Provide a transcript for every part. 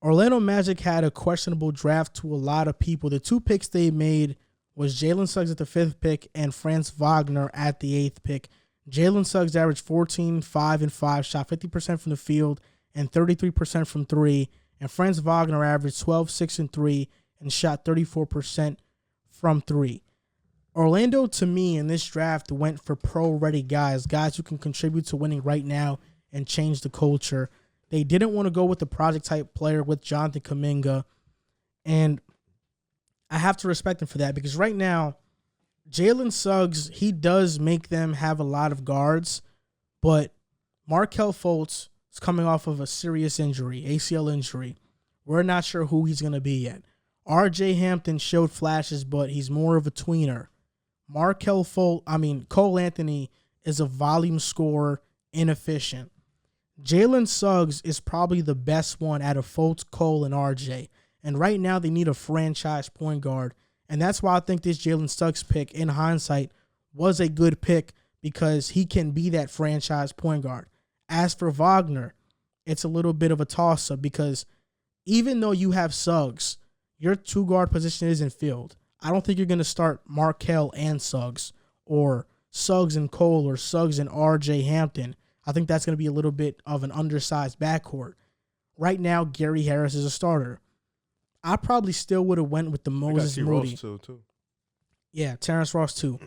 Orlando Magic had a questionable draft to a lot of people. The 2 picks they made was Jalen Suggs at the 5th pick and Franz Wagner at the 8th pick. Jalen Suggs averaged 14, 5, and 5, shot 50% from the field and 33% from 3. And Franz Wagner averaged 12, 6, and 3 and shot 34% from 3. Orlando, to me, in this draft went for pro-ready guys who can contribute to winning right now and change the culture. They didn't want to go with the project-type player with Jonathan Kuminga, and I have to respect them for that because right now, Jalen Suggs, he does make them have a lot of guards, but Markelle Fultz is coming off of a serious injury, ACL injury. We're not sure who he's going to be yet. RJ Hampton showed flashes, but he's more of a tweener. Cole Anthony is a volume scorer, inefficient. Jalen Suggs is probably the best one out of Fultz, Cole, and RJ. And right now they need a franchise point guard. And that's why I think this Jalen Suggs pick, in hindsight, was a good pick because he can be that franchise point guard. As for Wagner, it's a little bit of a toss-up because even though you have Suggs, your 2-guard position isn't filled. I don't think you're going to start Markelle and Suggs or Suggs and Cole or Suggs and RJ Hampton. I think that's going to be a little bit of an undersized backcourt. Right now, Gary Harris is a starter. I probably still would have went with the Moses Moody. Ross too. Yeah, Terrence Ross too.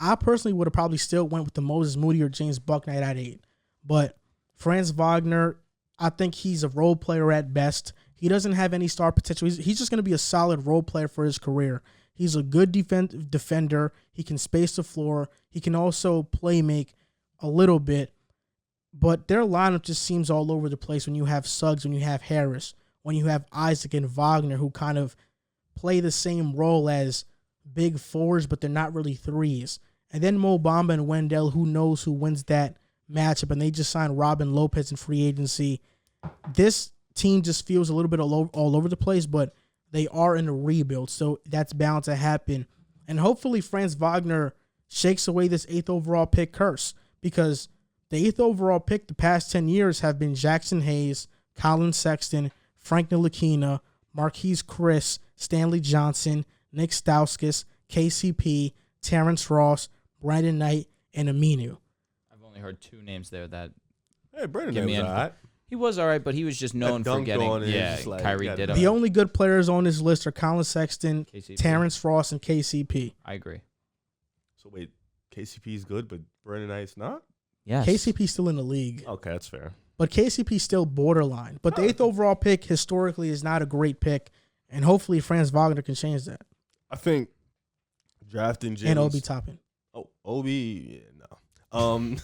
I personally would have probably still went with the Moses Moody or James Bucknight at 8. But Franz Wagner, I think he's a role player at best. He doesn't have any star potential. He's just going to be a solid role player for his career. He's a good defender. He can space the floor. He can also play make a little bit. But their lineup just seems all over the place when you have Suggs, when you have Harris, when you have Isaac and Wagner, who kind of play the same role as big 4s, but they're not really 3s. And then Mo Bamba and Wendell, who knows who wins that matchup, and they just signed Robin Lopez in free agency. This team just feels a little bit all over the place, but they are in a rebuild, so that's bound to happen. And hopefully Franz Wagner shakes away this 8th overall pick curse, because the 8th overall pick the past 10 years have been Jackson Hayes, Colin Sexton, Frank Ntilikina, Marquise Chris, Stanley Johnson, Nick Stauskas, KCP, Terrence Ross, Brandon Knight, and Aminu. I've only heard 2 names there that. Hey, Brandon Knight was all right. He was all right, but he was just known for getting. Like, Kyrie did him. The only good players on this list are Colin Sexton, KCP. Terrence Ross, and KCP. I agree. So wait, KCP is good, but Brandon Knight's not? Yes. KCP's still in the league. Okay, that's fair. But KCP's still borderline. But the 8th overall pick historically is not a great pick, and hopefully Franz Wagner can change that. I think drafting Jalen... And Obi Toppin. Oh, Obi, yeah, no.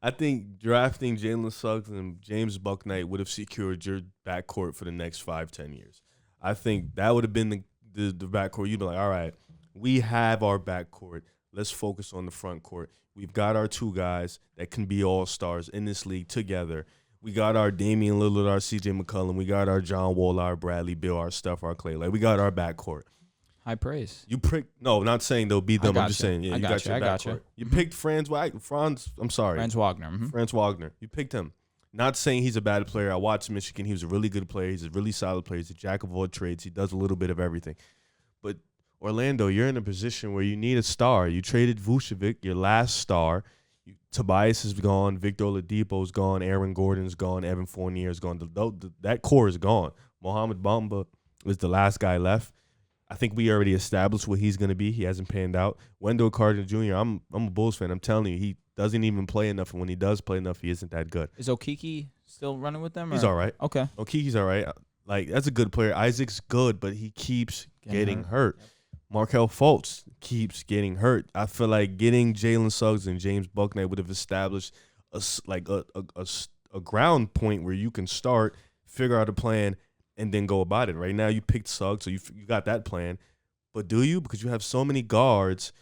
I think drafting Jalen Suggs and James Bucknight would have secured your backcourt for the next 5-10 years. I think that would have been the backcourt. You'd be like, all right, we have our backcourt. Let's focus on the front court. We've got our 2 guys that can be all-stars in this league together. We got our Damian Lillard, our C.J. McCollum. We got our John Wall, our Bradley Beal, our Steph, our Clay. Like, we got our backcourt. High praise. You picked. No, not saying they'll beat them. I'm just saying. Yeah, I got you. I got you. You picked Franz Wagner. Franz Wagner. Mm-hmm. Franz Wagner. You picked him. Not saying he's a bad player. I watched Michigan. He was a really good player. He's a really solid player. He's a jack of all trades. He does a little bit of everything. But Orlando, you're in a position where you need a star. You traded Vucevic, your last star. Tobias is gone. Victor Oladipo's gone. Aaron Gordon's gone. Evan Fournier's gone. That core is gone. Mohamed Bamba is the last guy left. I think we already established what he's going to be. He hasn't panned out. Wendell Carter Jr., I'm a Bulls fan. I'm telling you, he doesn't even play enough. And when he does play enough, he isn't that good. Is Okeke still running with them? He's all right. Okay. Okeke's all right. Like, that's a good player. Isaac's good, but he keeps getting hurt. Yep. Markelle Fultz keeps getting hurt. I feel like getting Jalen Suggs and James Bucknight would have established a ground point where you can start, figure out a plan, and then go about it. Right now, you picked Suggs, so you got that plan. But do you? Because you have so many guards,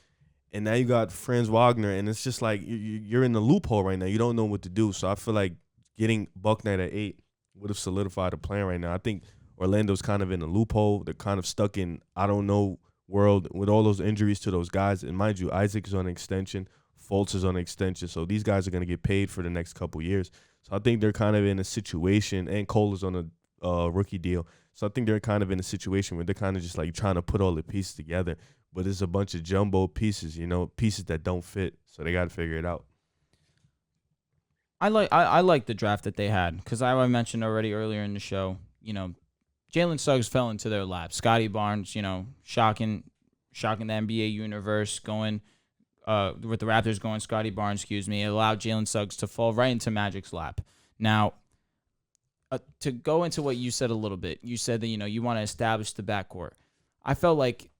and now you got Franz Wagner, and it's just like you're in the loophole right now. You don't know what to do. So I feel like getting Bucknight at 8 would have solidified a plan right now. I think Orlando's kind of in a loophole. They're kind of stuck in I don't know world with all those injuries to those guys. And mind you, Isaac is on an extension. Fultz is on an extension. So these guys are going to get paid for the next couple years. So I think they're kind of in a situation, and Cole is on a rookie deal. So I think they're kind of in a situation where they're kind of just like trying to put all the pieces together. But it's a bunch of jumbo pieces, pieces that don't fit. So they got to figure it out. I like the draft that they had because I mentioned already earlier in the show, Jalen Suggs fell into their lap. Scotty Barnes, shocking the NBA universe going with the Raptors going Scotty Barnes, It allowed Jalen Suggs to fall right into Magic's lap. Now, to go into what you said a little bit, you said that, you want to establish the backcourt. I felt like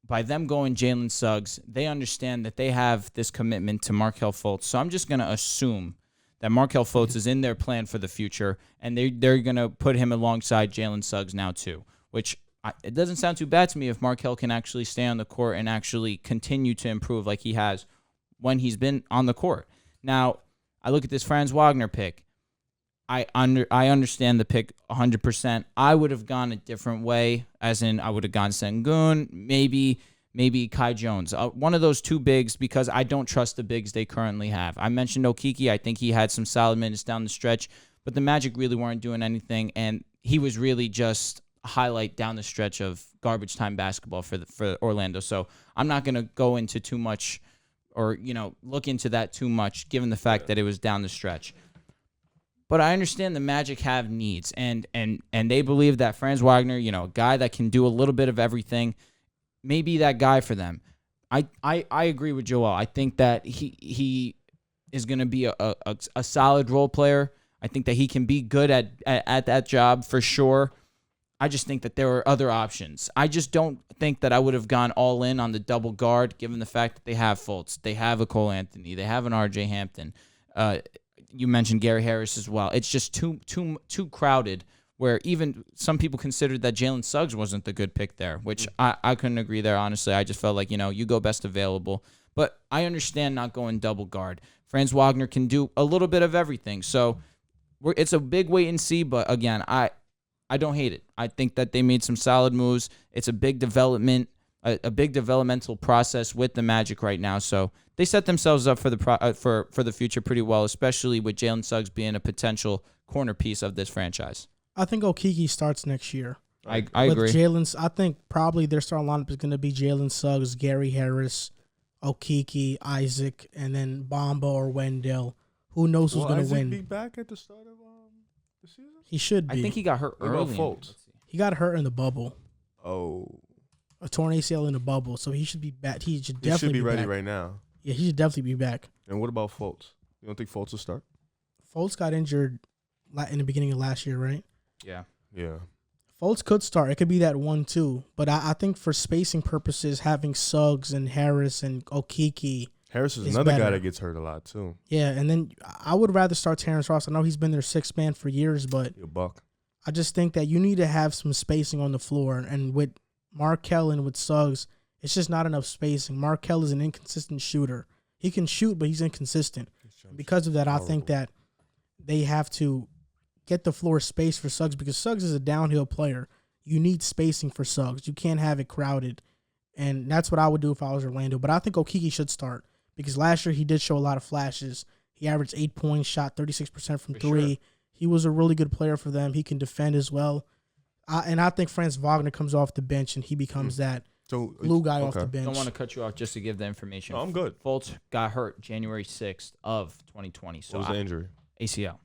by them going Jalen Suggs, they understand that they have this commitment to Markelle Fultz. So I'm just going to assume that Markelle Fultz is in their plan for the future, and they're going to put him alongside Jalen Suggs now too, which it doesn't sound too bad to me if Markelle can actually stay on the court and actually continue to improve like he has when he's been on the court. Now, I look at this Franz Wagner pick. I understand the pick 100%. I would have gone a different way, as in I would have gone Sengun, maybe Kai Jones. One of those two bigs because I don't trust the bigs they currently have. I mentioned Okeke. I think he had some solid minutes down the stretch, but the Magic really weren't doing anything, and he was really just a highlight down the stretch of garbage time basketball for Orlando. So I'm not going to go into too much or look into that too much given the fact that it was down the stretch. But I understand the Magic have needs, and they believe that Franz Wagner, a guy that can do a little bit of everything, may be that guy for them. I agree with Joel. I think that he is going to be a solid role player. I think that he can be good at that job for sure. I just think that there are other options. I just don't think that I would have gone all in on the double guard, given the fact that they have Fultz, they have a Cole Anthony, they have an R.J. Hampton. You mentioned Gary Harris as well. It's just too crowded, where even some people considered that Jalen Suggs wasn't the good pick there, which I couldn't agree there, honestly. I just felt like, you go best available. But I understand not going double guard. Franz Wagner can do a little bit of everything. So it's a big wait and see, but again, I don't hate it. I think that they made some solid moves. It's a big development, a big developmental process with the Magic right now. So they set themselves up for the future pretty well, especially with Jalen Suggs being a potential corner piece of this franchise. I think Okeke starts next year. I agree. I think probably their starting lineup is going to be Jalen Suggs, Gary Harris, Okeke, Isaac, and then Bamba or Wendell. Who knows who's going to win? Will Isaac be back at the start of the season? He should be. I think he got hurt early. He got hurt in the bubble. Oh. A torn ACL in the bubble, so he should be back. He should definitely be ready back right now. Yeah, he should definitely be back. And what about Fultz? You don't think Fultz will start? Fultz got injured in the beginning of last year, right? Yeah. Fultz could start. It could be that 1-2. But I think for spacing purposes, having Suggs and Harris and Okeke. Harris is another guy that gets hurt a lot, too. Yeah, and then I would rather start Terrence Ross. I know he's been their sixth man for years, but I just think that you need to have some spacing on the floor. And with Markelle and with Suggs, it's just not enough spacing. Markelle is an inconsistent shooter. He can shoot, but he's inconsistent. Because of that, I think that they have to get the floor space for Suggs because Suggs is a downhill player. You need spacing for Suggs. You can't have it crowded. And that's what I would do if I was Orlando. But I think Okeke should start because last year he did show a lot of flashes. He averaged 8 points, shot 36% from three. Sure. He was a really good player for them. He can defend as well. And I think Franz Wagner comes off the bench and he becomes that glue guy off the bench. I don't want to cut you off just to give the information. No, I'm good. Fultz got hurt January 6th of 2020. So what was the injury? ACL.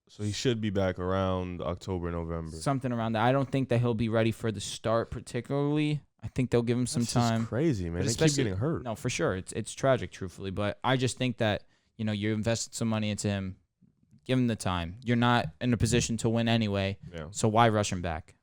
So he should be back around October, November. Something around that. I don't think that he'll be ready for the start particularly. I think they'll give him some time. That's crazy, man. They keep getting hurt. No, for sure. It's tragic, truthfully. But I just think that, you invested some money into him. Give him the time. You're not in a position to win anyway. Yeah. So why rush him back?